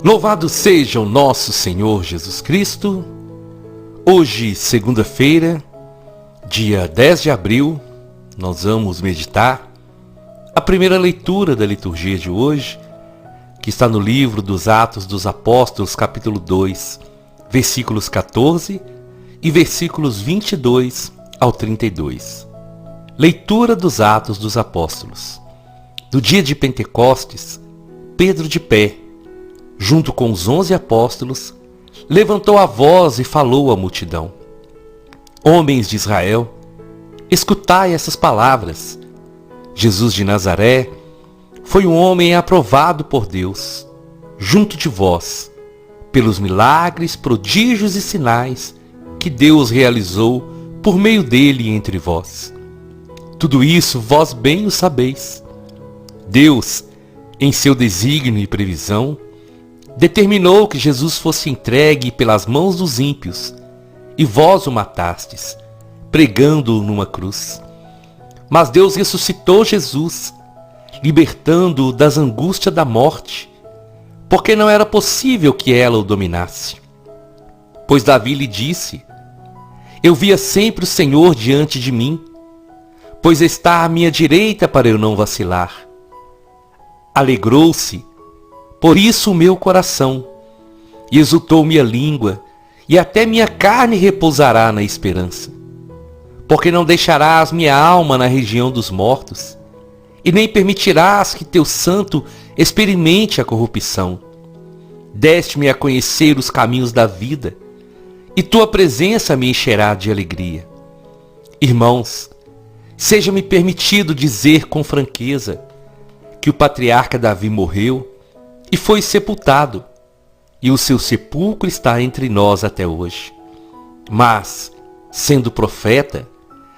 Louvado seja o nosso Senhor Jesus Cristo. Hoje, segunda-feira, dia 10 de abril, nós vamos meditar a primeira leitura da liturgia de hoje, que está no livro dos Atos dos Apóstolos, capítulo 2, versículos 14 e versículos 22 ao 32. Leitura dos Atos dos Apóstolos. No dia de Pentecostes, Pedro de pé, junto com os 11 apóstolos, levantou a voz e falou à multidão: Homens de Israel, escutai essas palavras. Jesus de Nazaré foi um homem aprovado por Deus, junto de vós, pelos milagres, prodígios e sinais que Deus realizou por meio dele entre vós. Tudo isso vós bem o sabeis. Deus, em seu desígnio e previsão, determinou que Jesus fosse entregue pelas mãos dos ímpios, e vós o matastes, pregando-o numa cruz. Mas Deus ressuscitou Jesus, libertando-o das angústias da morte, porque não era possível que ela o dominasse. Pois Davi lhe disse: Eu via sempre o Senhor diante de mim, pois está à minha direita para eu não vacilar. Alegrou-se por isso o meu coração, e exultou minha língua, e até minha carne repousará na esperança. Porque não deixarás minha alma na região dos mortos, e nem permitirás que teu santo experimente a corrupção. Deste-me a conhecer os caminhos da vida, e tua presença me encherá de alegria. Irmãos, seja-me permitido dizer com franqueza que o patriarca Davi morreu e foi sepultado, e o seu sepulcro está entre nós até hoje. Mas, sendo profeta,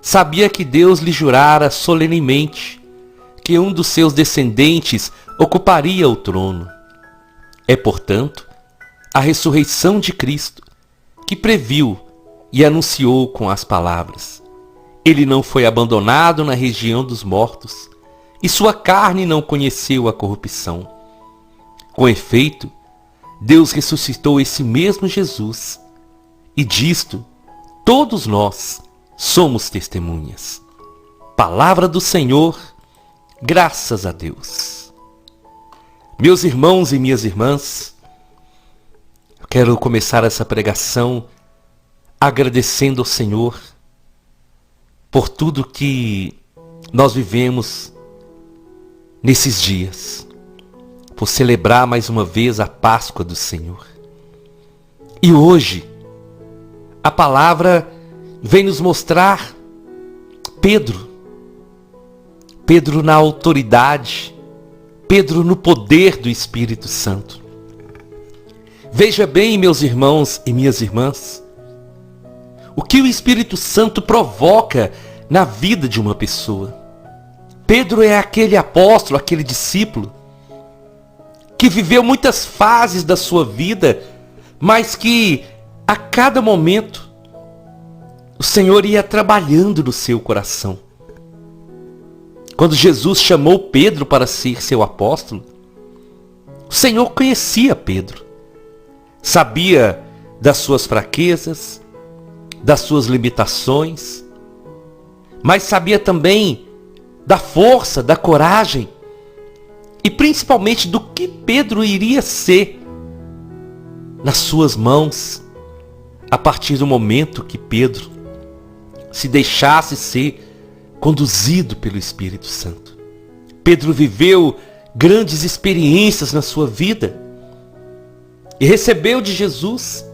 sabia que Deus lhe jurara solenemente que um dos seus descendentes ocuparia o trono. É, portanto, a ressurreição de Cristo, que previu e anunciou com as palavras: Ele não foi abandonado na região dos mortos, e sua carne não conheceu a corrupção. Com efeito, Deus ressuscitou esse mesmo Jesus, e disto todos nós somos testemunhas. Palavra do Senhor, graças a Deus. Meus irmãos e minhas irmãs, eu quero começar essa pregação agradecendo ao Senhor por tudo que nós vivemos nesses dias, por celebrar mais uma vez a Páscoa do Senhor. E hoje, a palavra vem nos mostrar Pedro na autoridade, Pedro no poder do Espírito Santo. Veja bem, meus irmãos e minhas irmãs, o que o Espírito Santo provoca na vida de uma pessoa. Pedro é aquele apóstolo, aquele discípulo, que viveu muitas fases da sua vida, mas que a cada momento o Senhor ia trabalhando no seu coração. Quando Jesus chamou Pedro para ser seu apóstolo, o Senhor conhecia Pedro, sabia das suas fraquezas, das suas limitações, mas sabia também da força, da coragem, e principalmente do que Pedro iria ser nas suas mãos, a partir do momento que Pedro se deixasse ser conduzido pelo Espírito Santo. Pedro viveu grandes experiências na sua vida e recebeu de Jesus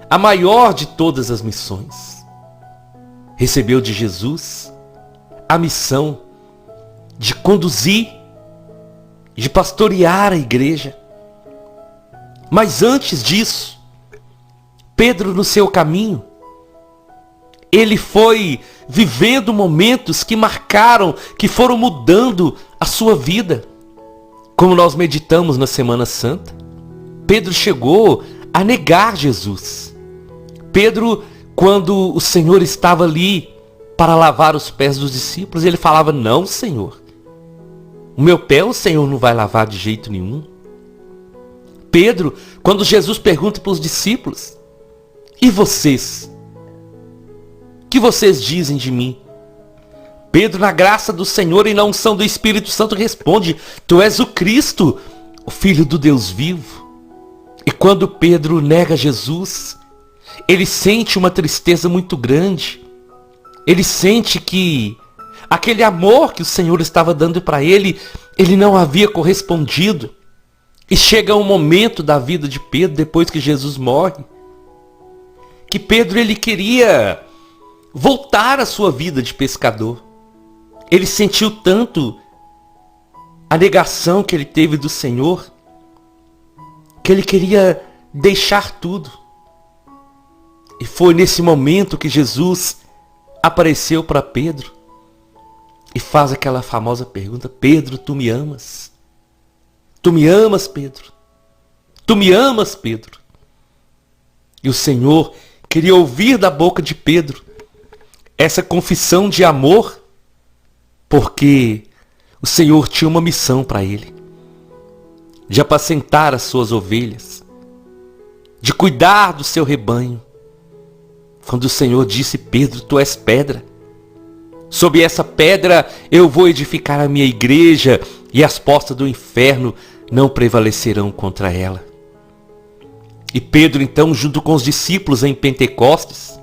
a maior de todas as missões. Recebeu de Jesus a missão de conduzir, de pastorear a igreja. Mas antes disso, Pedro, no seu caminho, ele foi vivendo momentos que marcaram, que foram mudando a sua vida. como nós meditamos na Semana Santa, Pedro chegou a negar Jesus. Pedro, quando o Senhor estava ali para lavar os pés dos discípulos, ele falava: não, Senhor, o meu pé o Senhor não vai lavar de jeito nenhum. Pedro, quando Jesus pergunta para os discípulos: e vocês? O que vocês dizem de mim? Pedro, na graça do Senhor e na unção do Espírito Santo, responde: tu és o Cristo, o Filho do Deus vivo. E quando Pedro nega Jesus, ele sente uma tristeza muito grande. Ele sente que aquele amor que o Senhor estava dando para ele, ele não havia correspondido. E chega um momento da vida de Pedro, depois que Jesus morre, que Pedro ele queria voltar à sua vida de pescador. Ele sentiu tanto a negação que ele teve do Senhor, que ele queria deixar tudo. E foi nesse momento que Jesus apareceu para Pedro e faz aquela famosa pergunta: Pedro, tu me amas? Tu me amas, Pedro? Tu me amas, Pedro? E o Senhor queria ouvir da boca de Pedro essa confissão de amor, porque o Senhor tinha uma missão para ele, de apacentar as suas ovelhas, de cuidar do seu rebanho. Quando o Senhor disse: Pedro, tu és pedra, sobre essa pedra eu vou edificar a minha igreja, e as portas do inferno não prevalecerão contra ela. E Pedro então, junto com os discípulos em Pentecostes,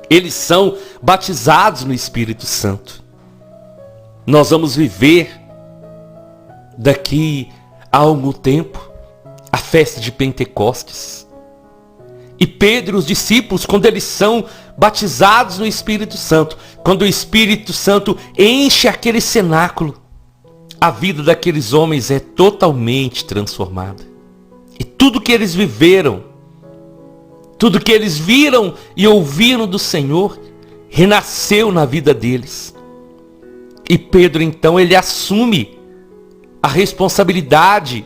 eles são batizados no Espírito Santo. Nós vamos viver daqui a algum tempo a festa de Pentecostes. E Pedro e os discípulos, quando eles são batizados no Espírito Santo, quando o Espírito Santo enche aquele cenáculo, a vida daqueles homens é totalmente transformada. E tudo que eles viveram, tudo que eles viram e ouviram do Senhor, renasceu na vida deles. E Pedro então, ele assume a responsabilidade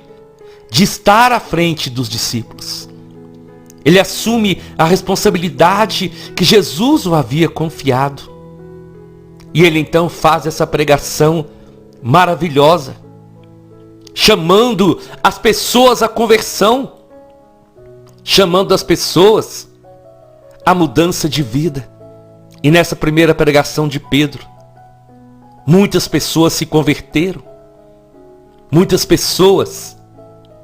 de estar à frente dos discípulos. Ele assume a responsabilidade que Jesus o havia confiado. E ele então faz essa pregação maravilhosa, chamando as pessoas à conversão, chamando as pessoas à mudança de vida. E nessa primeira pregação de Pedro, muitas pessoas se converteram, muitas pessoas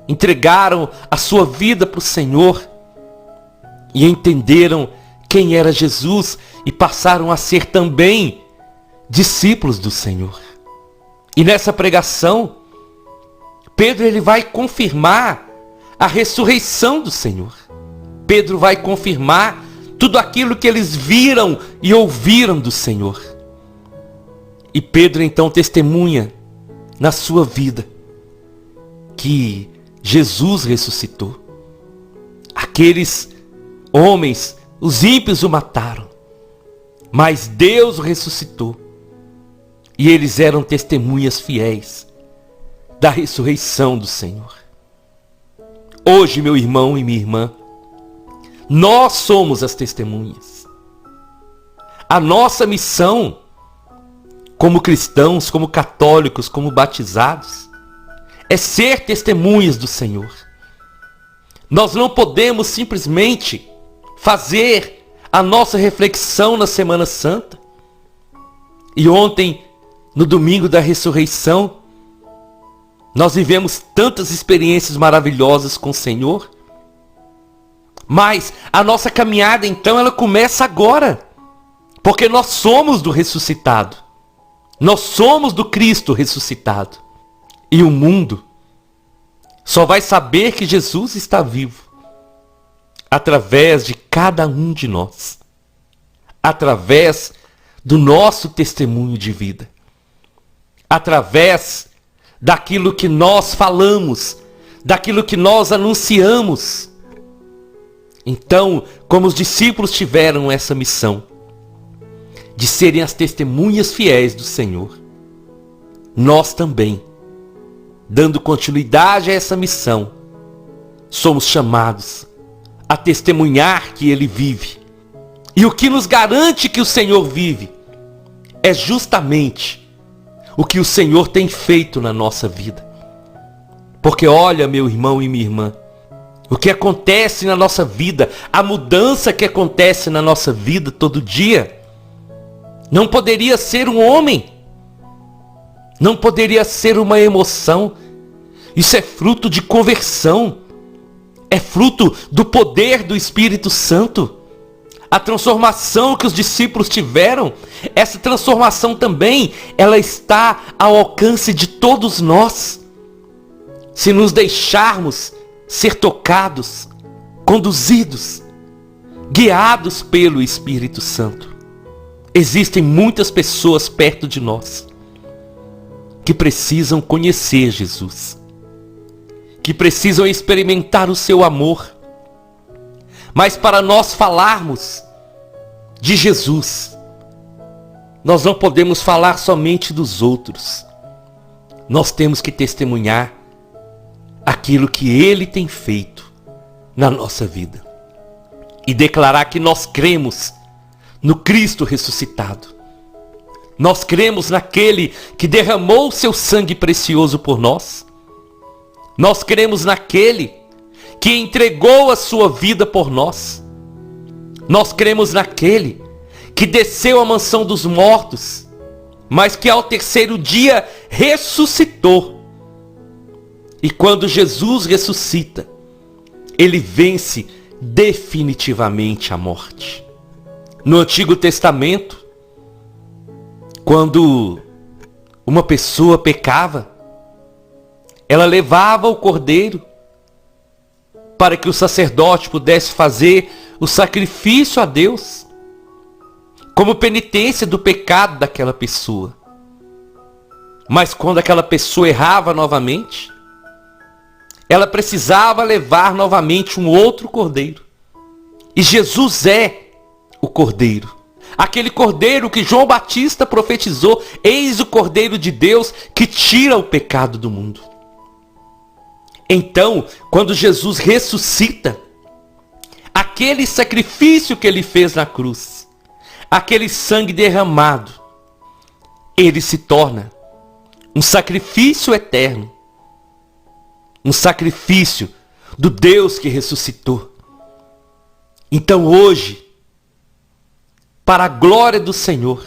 entregaram a sua vida para o Senhor e entenderam quem era Jesus e passaram a ser também discípulos do Senhor. E nessa pregação, Pedro ele vai confirmar a ressurreição do Senhor. Pedro vai confirmar tudo aquilo que eles viram e ouviram do Senhor. E Pedro então testemunha na sua vida que Jesus ressuscitou. Aqueles homens, os ímpios o mataram, mas Deus o ressuscitou. E eles eram testemunhas fiéis da ressurreição do Senhor. Hoje, meu irmão e minha irmã, nós somos as testemunhas. A nossa missão, como cristãos, como católicos, como batizados, é ser testemunhas do Senhor. Nós não podemos simplesmente fazer a nossa reflexão na Semana Santa. E ontem, no domingo da ressurreição, nós vivemos tantas experiências maravilhosas com o Senhor. Mas a nossa caminhada então, ela começa agora. Porque nós somos do ressuscitado. Nós somos do Cristo ressuscitado. E o mundo só vai saber que Jesus está vivo através de cada um de nós. Através do nosso testemunho de vida. Através daquilo que nós falamos, daquilo que nós anunciamos. Então, como os discípulos tiveram essa missão de serem as testemunhas fiéis do Senhor, nós também dando continuidade a essa missão, somos chamados a testemunhar que Ele vive. E o que nos garante que o Senhor vive é justamente o que o Senhor tem feito na nossa vida. Porque olha, meu irmão e minha irmã, o que acontece na nossa vida, a mudança que acontece na nossa vida todo dia, não poderia ser um homem, não poderia ser uma emoção. Isso é fruto de conversão, é fruto do poder do Espírito Santo. A transformação que os discípulos tiveram, essa transformação também, ela está ao alcance de todos nós. Se nos deixarmos ser tocados, conduzidos, guiados pelo Espírito Santo. Existem muitas pessoas perto de nós que precisam conhecer Jesus, que precisam experimentar o seu amor. Mas para nós falarmos de Jesus, nós não podemos falar somente dos outros. Nós temos que testemunhar aquilo que Ele tem feito na nossa vida. E declarar que nós cremos no Cristo ressuscitado. Nós cremos naquele que derramou o seu sangue precioso por nós. Nós cremos naquele que entregou a sua vida por nós. Nós cremos naquele que desceu à mansão dos mortos, mas que ao terceiro dia ressuscitou. E quando Jesus ressuscita, Ele vence definitivamente a morte. No Antigo Testamento, quando uma pessoa pecava, ela levava o cordeiro para que o sacerdote pudesse fazer o sacrifício a Deus, como penitência do pecado daquela pessoa. Mas quando aquela pessoa errava novamente, ela precisava levar novamente um outro cordeiro. E Jesus é o cordeiro. Aquele cordeiro que João Batista profetizou: eis o cordeiro de Deus que tira o pecado do mundo. Então, quando Jesus ressuscita, aquele sacrifício que Ele fez na cruz, aquele sangue derramado, ele se torna um sacrifício eterno. Um sacrifício do Deus que ressuscitou. Então hoje, para a glória do Senhor,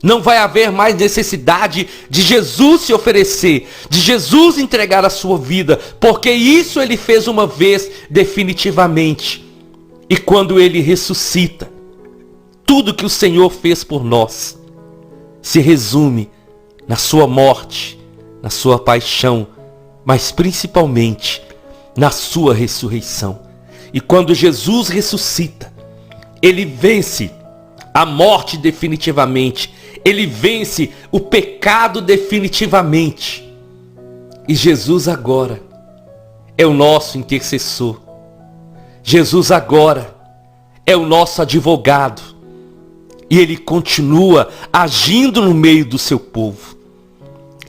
não vai haver mais necessidade de Jesus se oferecer, de Jesus entregar a sua vida, porque isso Ele fez uma vez definitivamente. E quando Ele ressuscita, tudo que o Senhor fez por nós se resume na sua morte, na sua paixão, mas principalmente na sua ressurreição. E quando Jesus ressuscita, Ele vence a morte definitivamente. Ele vence o pecado definitivamente. E Jesus agora é o nosso intercessor. Jesus agora é o nosso advogado. E Ele continua agindo no meio do seu povo.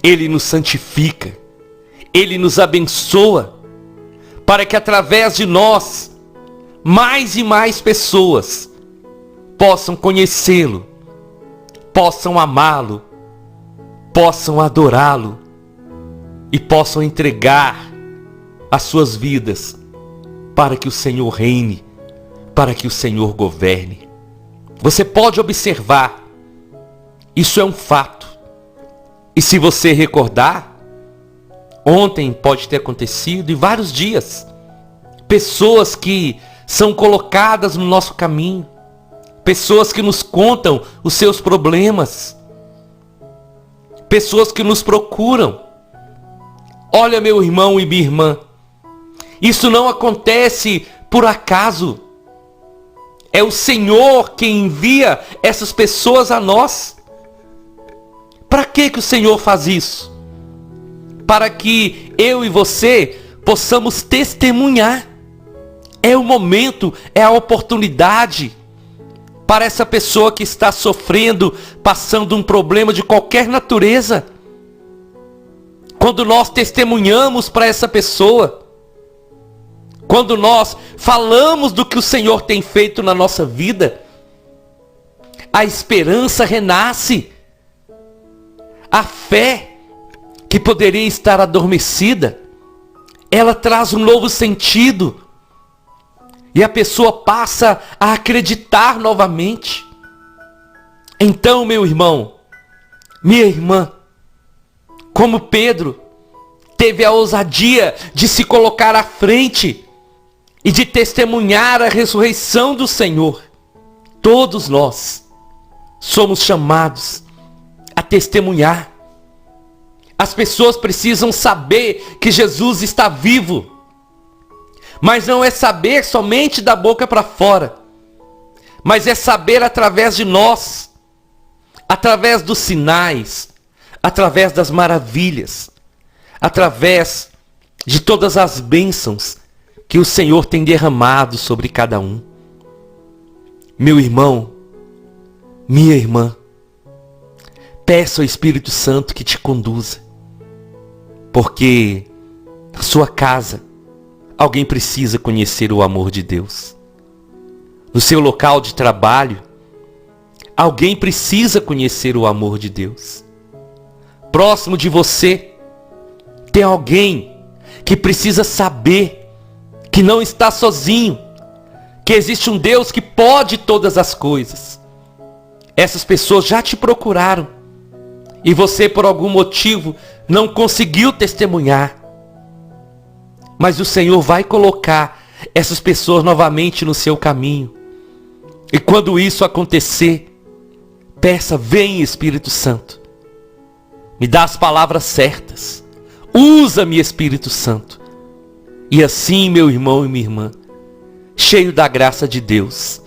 Ele nos santifica. Ele nos abençoa, para que através de nós, mais e mais pessoas possam conhecê-lo, possam amá-lo, possam adorá-lo e possam entregar as suas vidas para que o Senhor reine, para que o Senhor governe. Você pode observar, isso é um fato. E se você recordar, ontem pode ter acontecido, e vários dias, pessoas que são colocadas no nosso caminho, pessoas que nos contam os seus problemas, pessoas que nos procuram. Olha, meu irmão e minha irmã, isso não acontece por acaso. É o Senhor quem envia essas pessoas a nós. Para que o Senhor faz isso? Para que eu e você possamos testemunhar. É o momento, é a oportunidade para essa pessoa que está sofrendo, passando um problema de qualquer natureza. quando nós testemunhamos para essa pessoa, quando nós falamos do que o Senhor tem feito na nossa vida, a esperança renasce. A fé, que poderia estar adormecida, ela traz um novo sentido. E a pessoa passa a acreditar novamente. Então, meu irmão, minha irmã, como Pedro teve a ousadia de se colocar à frente e de testemunhar a ressurreição do Senhor, todos nós somos chamados a testemunhar. As pessoas precisam saber que Jesus está vivo. Mas não é saber somente da boca para fora, mas é saber através de nós, através dos sinais, através das maravilhas, através de todas as bênçãos que o Senhor tem derramado sobre cada um. Meu irmão, minha irmã, peça ao Espírito Santo que te conduza, porque na sua casa alguém precisa conhecer o amor de Deus. No seu local de trabalho, alguém precisa conhecer o amor de Deus. Próximo de você, tem alguém que precisa saber que não está sozinho, que existe um Deus que pode todas as coisas. Essas pessoas já te procuraram e você, por algum motivo, não conseguiu testemunhar. Mas o Senhor vai colocar essas pessoas novamente no seu caminho. E quando isso acontecer, peça: vem, Espírito Santo, me dá as palavras certas, usa-me, Espírito Santo. E assim, meu irmão e minha irmã, cheio da graça de Deus,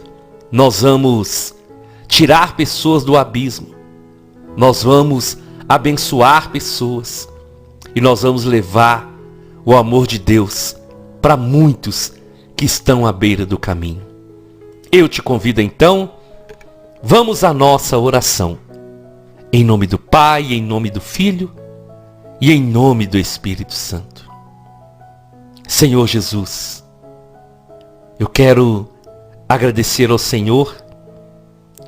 nós vamos tirar pessoas do abismo, nós vamos abençoar pessoas e nós vamos levar o amor de Deus para muitos que estão à beira do caminho. Eu te convido então, vamos à nossa oração. Em nome do Pai, em nome do Filho e em nome do Espírito Santo. Senhor Jesus, eu quero agradecer ao Senhor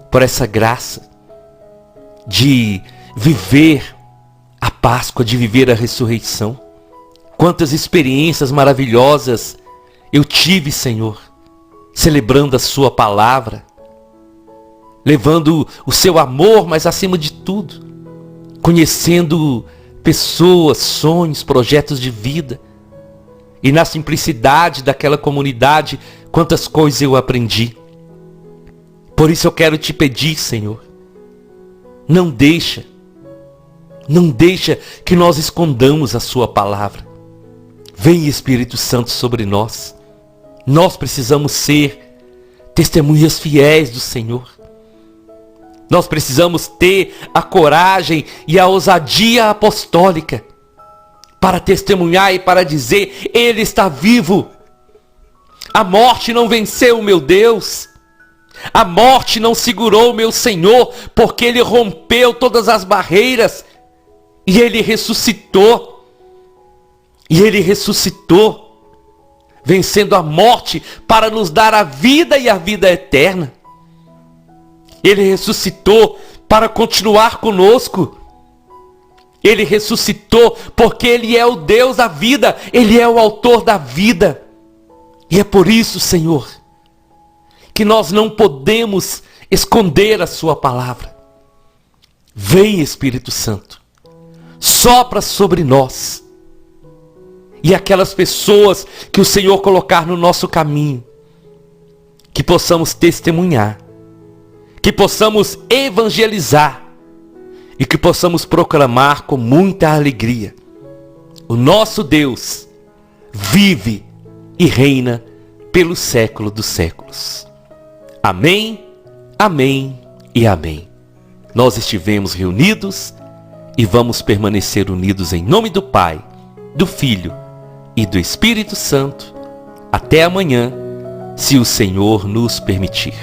por essa graça de viver a Páscoa, de viver a ressurreição. Quantas experiências maravilhosas eu tive, Senhor, celebrando a sua palavra, levando o seu amor, mas acima de tudo, conhecendo pessoas, sonhos, projetos de vida. E na simplicidade daquela comunidade, quantas coisas eu aprendi. Por isso eu quero te pedir, Senhor, não deixa que nós escondamos a sua palavra. Vem, Espírito Santo, sobre nós. Nós precisamos ser testemunhas fiéis do Senhor. Nós precisamos ter a coragem e a ousadia apostólica para testemunhar e para dizer: Ele está vivo. A morte não venceu o meu Deus. A morte não segurou o meu Senhor, porque Ele rompeu todas as barreiras e Ele ressuscitou. E Ele ressuscitou, vencendo a morte para nos dar a vida e a vida eterna. Ele ressuscitou para continuar conosco. Ele ressuscitou porque Ele é o Deus da vida, Ele é o autor da vida. E é por isso, Senhor, que nós não podemos esconder a sua palavra. Vem, Espírito Santo, sopra sobre nós. E aquelas pessoas que o Senhor colocar no nosso caminho, que possamos testemunhar, que possamos evangelizar e que possamos proclamar com muita alegria: o nosso Deus vive e reina pelo século dos séculos. Amém, amém e amém. Nós estivemos reunidos e vamos permanecer unidos em nome do Pai, do Filho e do Espírito Santo, até amanhã, se o Senhor nos permitir.